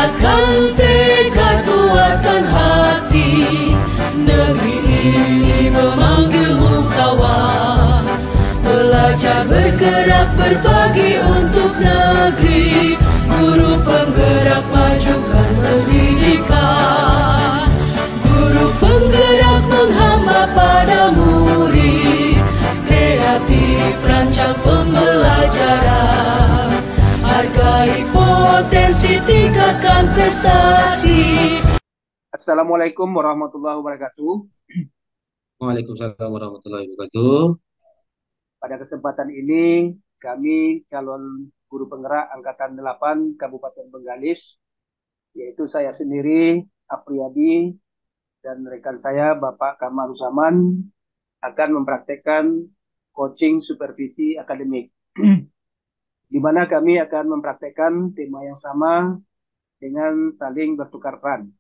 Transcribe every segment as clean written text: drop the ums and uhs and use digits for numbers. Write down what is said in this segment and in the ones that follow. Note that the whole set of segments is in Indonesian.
Kuatkan tekad, kuatkan hati. Negeri ini memanggilmu kawan. Belajar bergerak berbagi untuk negeri. Guru penggerak majukan pendidikan. Guru penggerak menghamba pada murid. Kreatif rancang pembelajaran. Hargai potensi, tingkatkan prestasi. Assalamualaikum warahmatullahi wabarakatuh. Waalaikumsalam warahmatullahi wabarakatuh. Pada kesempatan ini, kami calon guru penggerak Angkatan 8 Kabupaten Bengkalis, yaitu saya sendiri, Apriyadi, dan rekan saya, Bapak Kamaruzaman, akan mempraktekkan coaching supervisi akademik, di mana kami akan mempraktekkan tema yang sama dengan saling bertukar peran.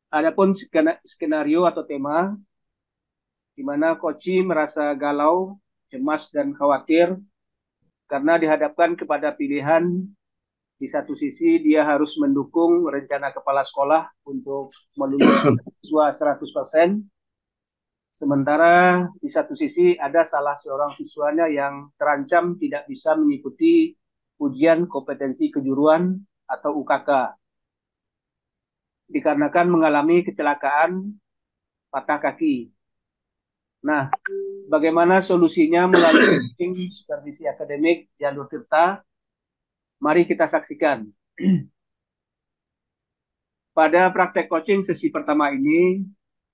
Adapun skenario atau tema, di mana coach merasa galau, cemas, dan khawatir karena dihadapkan kepada pilihan. Di satu sisi dia harus mendukung rencana kepala sekolah untuk melulus siswa 100%, sementara di satu sisi ada salah seorang siswanya yang terancam tidak bisa mengikuti ujian kompetensi kejuruan atau UKK dikarenakan mengalami kecelakaan patah kaki. Nah, bagaimana solusinya melalui coaching supervisi akademik Jalur Tirta? Mari kita saksikan. Pada praktek coaching sesi pertama ini,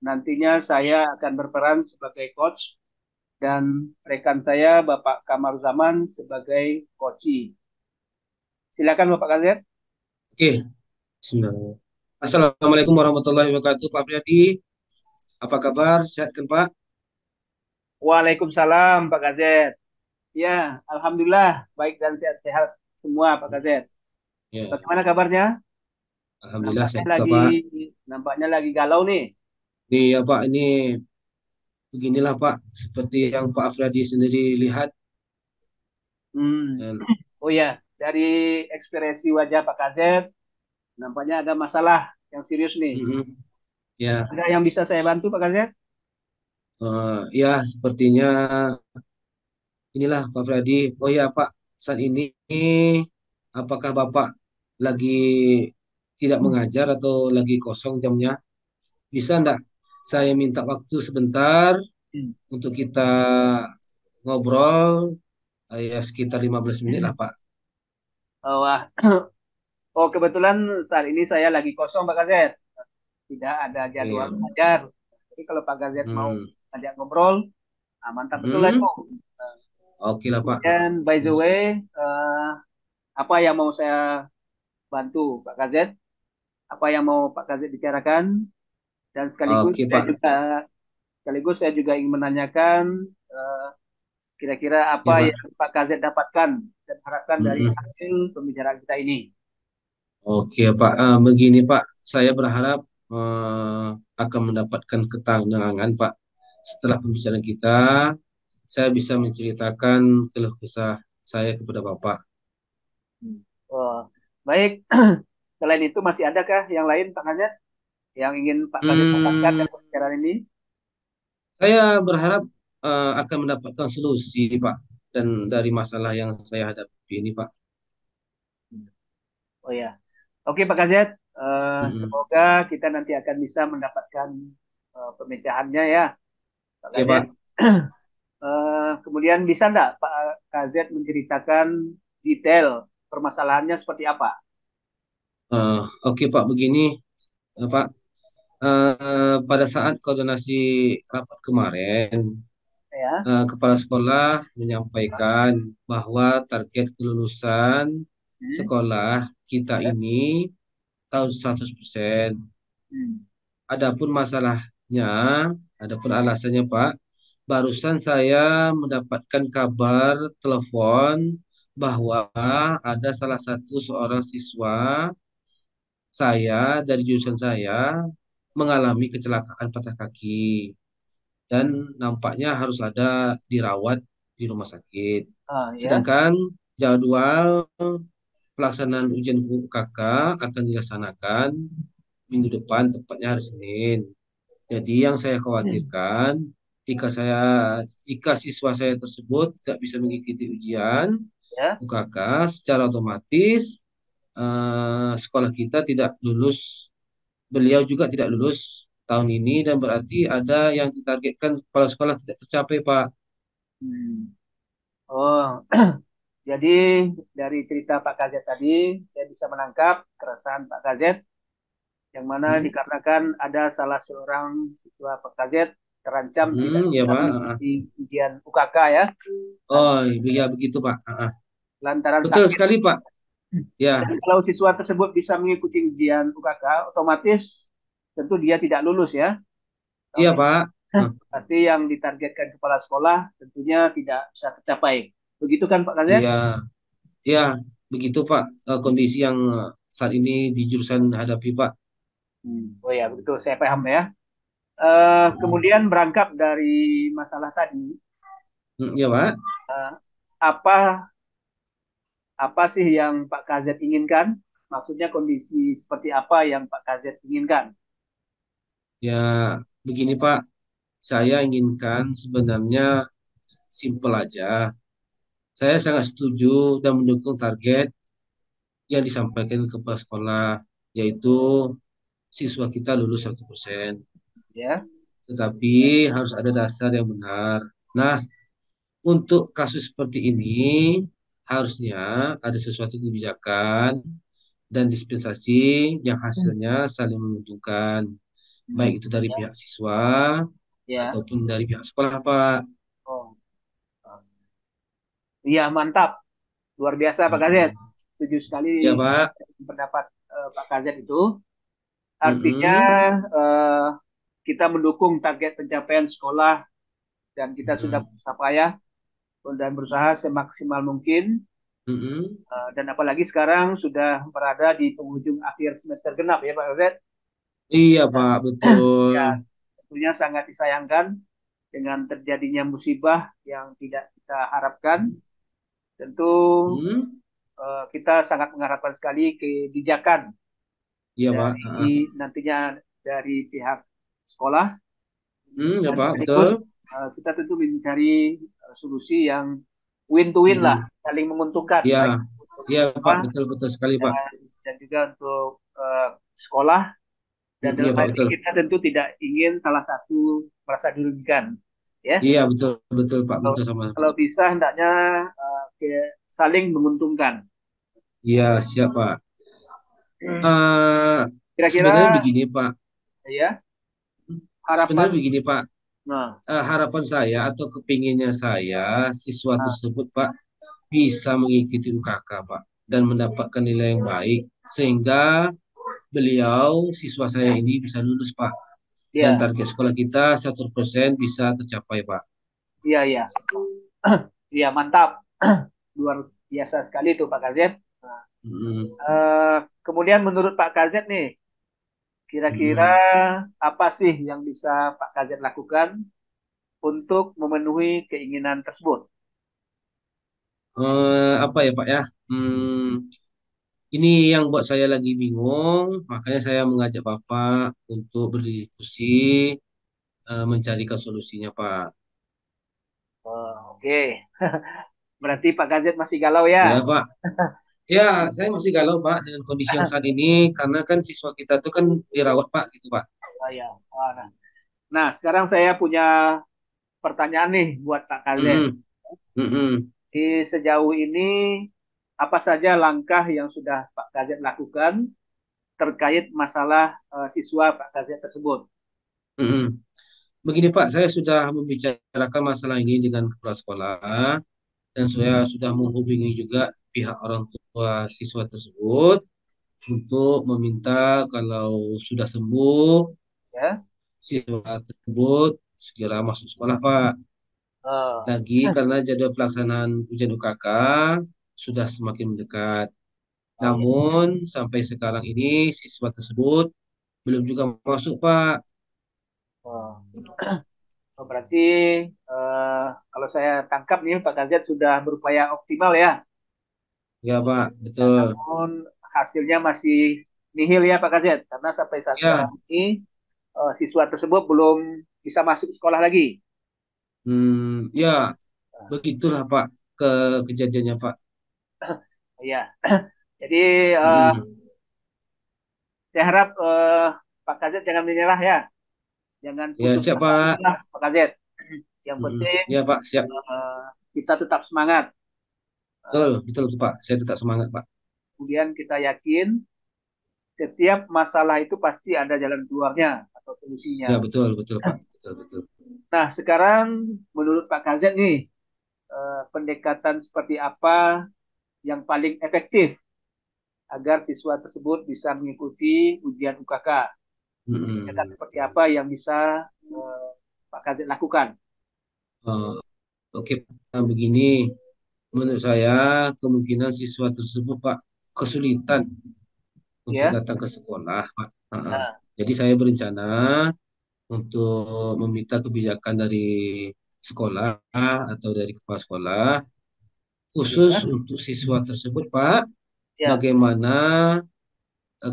nantinya saya akan berperan sebagai coach dan rekan saya Bapak Kamaruzaman sebagai coach. Silakan Bapak Kazet. Oke, bismillah. Assalamualaikum warahmatullahi wabarakatuh, Pak Priyadi. Apa kabar? Sehat kan, Pak? Waalaikumsalam Pak Kazet. Ya, alhamdulillah baik dan sehat-sehat semua Pak Kazet. Ya, Bagaimana kabarnya? alhamdulillah sehat Nampaknya juga, Pak. nampaknya lagi galau nih. Nih ya, Pak, ini beginilah, Pak, seperti yang Pak Afriyadi sendiri lihat. Hmm. Dan, Oh ya, dari ekspresi wajah Pak Kazet, nampaknya ada masalah yang serius nih. ya, Ada yang bisa saya bantu Pak Kazet? ya sepertinya inilah Pak Afriyadi. Oh ya, Pak, saat ini apakah Bapak lagi tidak mengajar atau lagi kosong jamnya? Bisa enggak saya minta waktu sebentar untuk kita ngobrol ya sekitar 15 menit lah, Pak. Oh, wah. Oh, kebetulan saat ini saya lagi kosong Pak Kazet. Tidak ada jadwal Iya. mengajar. Jadi kalau Pak Kazet mau Hmm. ajak ngobrol, mantap betul lah Hmm. itu. Oke lah, Pak. Dan by the way, apa yang mau saya bantu Pak Kazet? Apa yang mau Pak Kazet bicarakan? Dan Oke, Pak. sekaligus saya juga ingin menanyakan kira-kira Ya, apa Pak. yang Pak Kazet dapatkan dan harapkan dari Mm-mm. hasil pembicaraan kita ini. Oke, Pak. Begini, Pak. Saya berharap akan mendapatkan ketenangan, Pak. Setelah pembicaraan kita, saya bisa menceritakan keluh kesah saya kepada Bapak. Oh, baik. Selain itu masih adakah yang lain Pak Kazet yang ingin Pak Kazet dapatkan Hmm, dari pembicaraan ini? saya berharap akan mendapatkan solusi, Pak, dan dari masalah yang saya hadapi ini, Pak. Oh ya, oke Pak Kazet. Mm-mm. Semoga kita nanti akan bisa mendapatkan pemecahannya ya, Pak Ya, Kazet. Pak. Kemudian bisa enggak Pak Kazet menceritakan detail permasalahannya seperti apa? Oke, Pak. Begini, Pak. Pada saat koordinasi rapat kemarin, Ya. kepala sekolah menyampaikan bahwa target kelulusan Hmm. sekolah kita Ya. ini tahun 100%. Hmm. Adapun masalahnya, adapun alasannya, Pak, barusan saya mendapatkan kabar telepon bahwa ada salah satu seorang siswa saya dari jurusan saya mengalami kecelakaan patah kaki dan nampaknya harus dirawat di rumah sakit. Ah, ya. Sedangkan jadwal pelaksanaan ujian UKK akan dilaksanakan minggu depan, tepatnya hari Senin. Jadi yang saya khawatirkan, jika siswa saya tersebut tidak bisa mengikuti ujian Ya. UKK, secara otomatis sekolah kita tidak lulus, beliau juga tidak lulus tahun ini, dan berarti ada yang ditargetkan kepala sekolah tidak tercapai, Pak. Hmm. Oh, jadi dari cerita Pak Kazet tadi, saya bisa menangkap keresahan Pak Kazet, yang mana Hmm, dikarenakan ada salah seorang siswa Pak Kazet terancam tidak ya, bisa Pak. mengikuti ujian UKK ya, Oh, lantaran, iya begitu, Pak. lantaran Betul sakit. sekali, Pak. Ya, Dan kalau siswa tersebut bisa mengikuti ujian UKK, otomatis tentu dia tidak lulus ya. iya, Oke. Pak. Ah, Berarti yang ditargetkan kepala sekolah tentunya tidak bisa tercapai. Begitu kan Pak Kazet? iya, iya, begitu, Pak. Kondisi yang saat ini di jurusan hadapi, Pak. Oh ya, betul. Saya paham ya. Hmm, Kemudian berangkat dari masalah tadi, iya, Pak. eh, apa apa sih yang Pak Kazet inginkan? Maksudnya kondisi seperti apa yang Pak Kazet inginkan? Ya, begini, Pak. Saya inginkan sebenarnya simpel aja. Saya sangat setuju dan mendukung target yang disampaikan kepala sekolah, yaitu siswa kita lulus 100%. Ya, Tetapi harus ada dasar yang benar. Nah, untuk kasus seperti ini, harusnya ada sesuatu kebijakan dan dispensasi yang hasilnya saling menguntungkan, baik itu dari ya, pihak siswa ya. ataupun dari pihak sekolah, Pak. Oh, iya mantap, luar biasa Pak Kazet. Mm-mm. Setuju sekali Ya, Pak. pendapat Pak Kazet itu. Artinya Mm-mm. eh, kita mendukung target pencapaian sekolah dan kita sudah Mm-mm. berusaha payah dan berusaha semaksimal mungkin. Mm-mm. Dan apalagi sekarang sudah berada di penghujung akhir semester genap ya Pak Kazet. Iya, Pak, betul. Ya, tentunya sangat disayangkan dengan terjadinya musibah yang tidak kita harapkan. Tentu Mm. kita sangat mengharapkan sekali kebijakan Iya, Pak. dari nantinya dari pihak sekolah, Ya, dan Pak, betul. sekaligus kita tentu mencari solusi yang win to win lah, Mm-mm. saling menguntungkan, Iya, baik untuk iya, Pak, siswa betul, betul sekali, Pak. dan juga untuk sekolah. Dan Iya, dalam Pak, hal ini betul. kita tentu tidak ingin salah satu merasa dirugikan, ya. Iya, betul, betul, Pak, Kalau, betul sama. kalau bisa hendaknya saling menguntungkan. Iya, siap, Pak. Hmm. Eh sebenarnya Kira-kira begini, Pak. ya Sebenarnya harapan. begini, Pak. Nah, Harapan saya atau kepinginnya saya, siswa nah, tersebut, Pak, bisa mengikuti UKK, Pak, dan mendapatkan nilai yang baik, sehingga beliau, siswa saya ini bisa lulus, Pak. Dan ya, target sekolah kita 100% bisa tercapai, Pak. iya, iya, iya mantap, luar biasa sekali itu Pak Kazet. Nah, Mm, kemudian menurut Pak Kazet nih, kira-kira mm. apa sih yang bisa Pak Kazet lakukan untuk memenuhi keinginan tersebut? Apa ya, Pak ya? Hmm, ini yang buat saya lagi bingung, makanya saya mengajak Bapak untuk berdiskusi, mencarikan solusinya, Pak. Oh, oke, berarti Pak Kazet masih galau Ya, ya? Pak. Ya, saya masih galau, Pak, dengan kondisi yang saat ini, karena kan siswa kita tuh kan dirawat, Pak, gitu, Pak. Oh, ya. Oh, nah, sekarang saya punya pertanyaan nih buat Pak Kazet. Mm-mm, mm-mm, Di sejauh ini apa saja langkah yang sudah Pak Kazet lakukan terkait masalah siswa Pak Kazet tersebut? mm-mm. Begini, Pak, saya sudah membicarakan masalah ini dengan kepala sekolah, dan saya sudah menghubungi juga pihak orang tua siswa tersebut untuk meminta kalau sudah sembuh, Ya. siswa tersebut segera masuk sekolah, Pak. Oh, Lagi karena jadwal pelaksanaan ujian UKK sudah semakin mendekat. oh, ya. Namun sampai sekarang ini siswa tersebut belum juga masuk, Pak. Oh. Oh, berarti eh, kalau saya tangkap nih Pak Kazet sudah berupaya optimal ya Ya Pak, Ya, betul. namun hasilnya masih nihil ya Pak Kazet, karena sampai saat Ya, sekarang ini siswa tersebut belum bisa masuk sekolah lagi. ya begitulah Pak ke kejadiannya Pak. Iya. Jadi Hmm. saya harap Pak Kazet jangan menyerah ya, jangan Ya putus siap asa dulu Pak. lah Pak Kazet. Yang penting Ya Pak, siap. kita tetap semangat. Betul, Eh, betul tuh, Pak. Saya tetap semangat Pak. Kemudian kita yakin setiap masalah itu pasti ada jalan keluarnya atau solusinya. Ya betul, betul Pak. Betul, betul. Nah, sekarang menurut Pak Kazet nih, pendekatan seperti apa yang paling efektif agar siswa tersebut bisa mengikuti ujian UKK? Pendekatan Mm-mm. seperti apa yang bisa Pak Kazet lakukan? Oh, oke, Pak. Begini, menurut saya kemungkinan siswa tersebut Pak kesulitan untuk Ya, datang ke sekolah Pak. nah, Jadi saya berencana untuk meminta kebijakan dari sekolah atau dari kepala sekolah khusus ya, untuk siswa tersebut Pak. ya, Bagaimana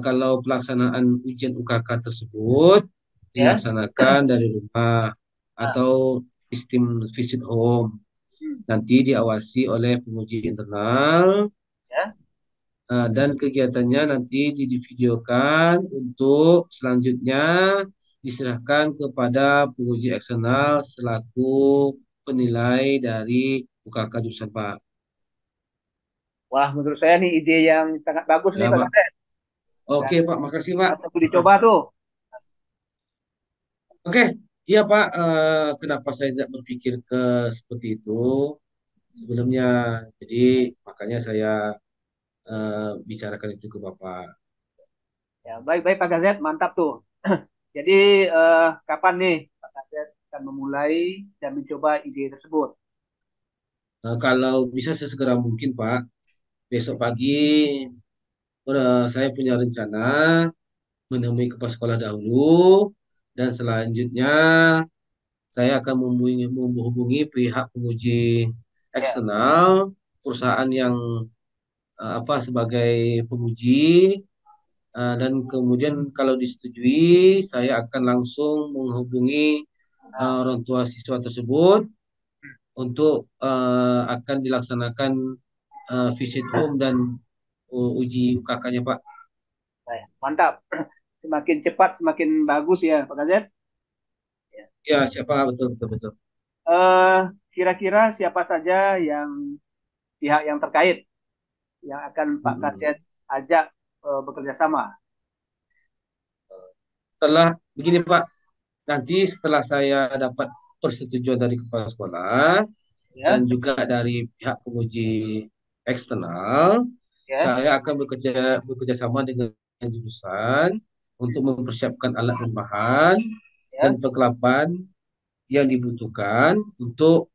kalau pelaksanaan ujian UKK tersebut ya, dilaksanakan dari rumah nah, atau sistem visit home, hmm, nanti diawasi oleh penguji internal, ya, dan kegiatannya nanti divideokan untuk selanjutnya diserahkan kepada penguji eksternal selaku penilai dari UKK jurusan Pak. wah, menurut saya nih ide yang sangat bagus nih Ya Pak Pak. Kazet. Dan Oke Pak, makasih Pak. patut dicoba tuh. Oke, iya Pak. Kenapa saya tidak berpikir ke seperti itu sebelumnya? Jadi makanya saya bicarakan itu ke Bapak. Ya, baik, baik Pak Kazet, mantap tuh. Jadi kapan nih Pak Kazet akan memulai dan mencoba ide tersebut? Kalau bisa sesegera mungkin Pak, besok pagi saya punya rencana menemui kepala sekolah dahulu dan selanjutnya saya akan menghubungi pihak penguji Ya, eksternal perusahaan yang sebagai penguji. Dan kemudian kalau disetujui, saya akan langsung menghubungi nah, orang tua siswa tersebut untuk akan dilaksanakan visit home dan uji UKK-nya, Pak. mantap. Semakin cepat semakin bagus ya Pak Kazet. Ya. Ya, siapa? Betul, betul, betul. Eh, Kira-kira siapa saja yang pihak yang terkait yang akan Pak Mm-mm. Kazet ajak bekerja sama? Setelah begini, Pak, nanti setelah saya dapat persetujuan dari kepala sekolah dan Ya, juga dari pihak penguji eksternal, ya, saya akan bekerja sama dengan jurusan untuk mempersiapkan alat dan bahan dan ya. perlengkapan yang dibutuhkan untuk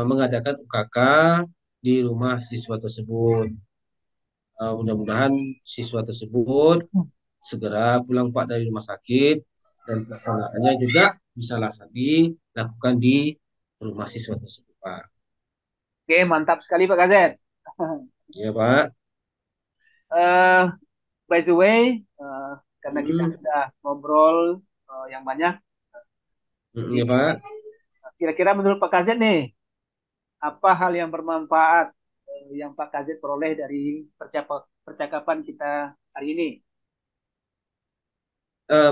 mengadakan UKK di rumah siswa tersebut. Mudah-mudahan siswa tersebut segera pulang Pak dari rumah sakit dan pelaksanaannya juga bisa laksana dilakukan di rumah siswa tersebut Pak. Oke, mantap sekali Pak Kazet. Ya Pak. Eh, by the way, karena kita Hmm, sudah ngobrol yang banyak, ya jadi Pak. kira-kira menurut Pak Kazet nih, apa hal yang bermanfaat yang Pak Kazet peroleh dari percakapan kita hari ini?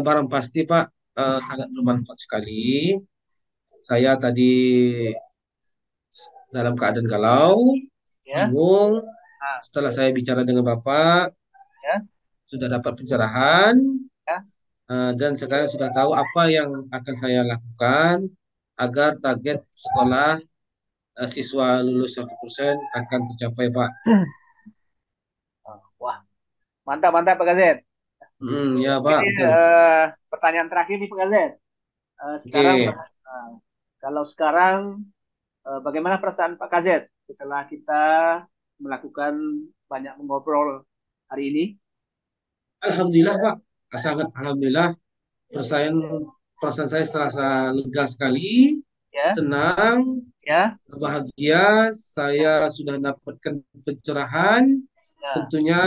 Barang pasti Pak sangat bermanfaat sekali. Saya tadi dalam keadaan galau, Ya, bingung. nah, Setelah saya bicara dengan Bapak, ya, sudah dapat pencerahan, ya. dan sekarang sudah tahu apa yang akan saya lakukan agar target sekolah siswa lulus 100% akan tercapai, Pak. Wah, mantap, mantap Pak Kazet. Ya, Oke, Pak, betul. pertanyaan terakhir nih Pak Gazet. Sekarang Oke. kalau sekarang bagaimana perasaan Pak Kazet setelah kita melakukan banyak mengobrol hari ini? Alhamdulillah, Pak. Sangat alhamdulillah. Perasaan perasaan saya terasa lega sekali Ya, senang, ya, bahagia, saya sudah dapatkan pencerahan. ya. Tentunya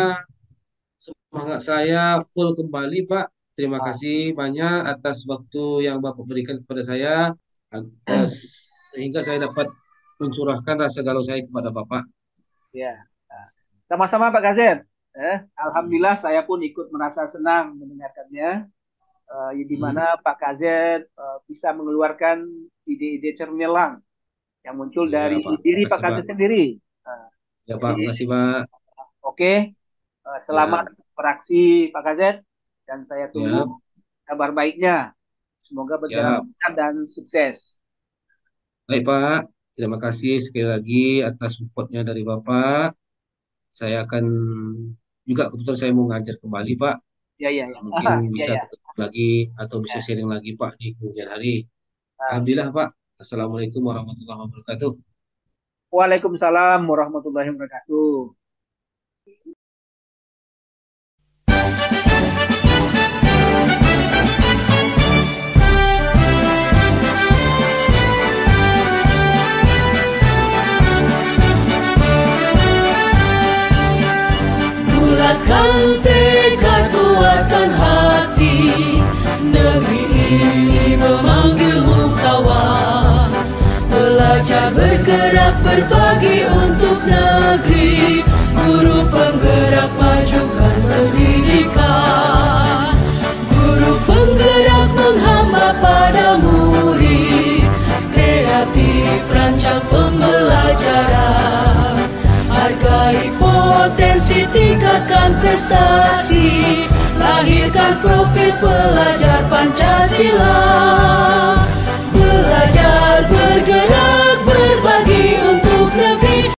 semangat saya full kembali, Pak. Terima Ah, kasih banyak atas waktu yang Bapak berikan kepada saya, eh, sehingga saya dapat mencurahkan rasa galau saya kepada Bapak. ya. Ah. Sama-sama Pak Gazet. Alhamdulillah saya pun ikut merasa senang mendengarkannya. Di Hmm. mana Pak Kazet bisa mengeluarkan ide-ide cermilan yang muncul Ya, dari Pak. diri Pak Makasih, Pak. Kazet sendiri. Nah, Ya, Pak. jadi Makasih, Pak. oke, selamat Ya, beraksi Pak Kazet dan saya tunggu ya. kabar baiknya. Semoga berjalan Siap. lancar dan sukses. Baik, Pak. Terima kasih sekali lagi atas supportnya dari Bapak. Saya akan juga kebetulan saya mau ngajar kembali, Pak. Ya, ya, ya. Mungkin Ya, bisa ya. ketemu lagi atau bisa Ya. sharing lagi, Pak, di kemudian hari. Ah. Alhamdulillah, Pak. Assalamualaikum warahmatullahi wabarakatuh. Waalaikumsalam warahmatullahi wabarakatuh. Bulatkan tekad, kuatkan hati. Negeri ini memanggilmu kawan. Belajar bergerak berbagi untuk negeri. Guru penggerak majukan pendidikan. Guru penggerak menghamba pada murid. Kreatif rancang pembelajaran. Hargai potensi, tingkatkan prestasi. Lahirkan profil pelajar Pancasila.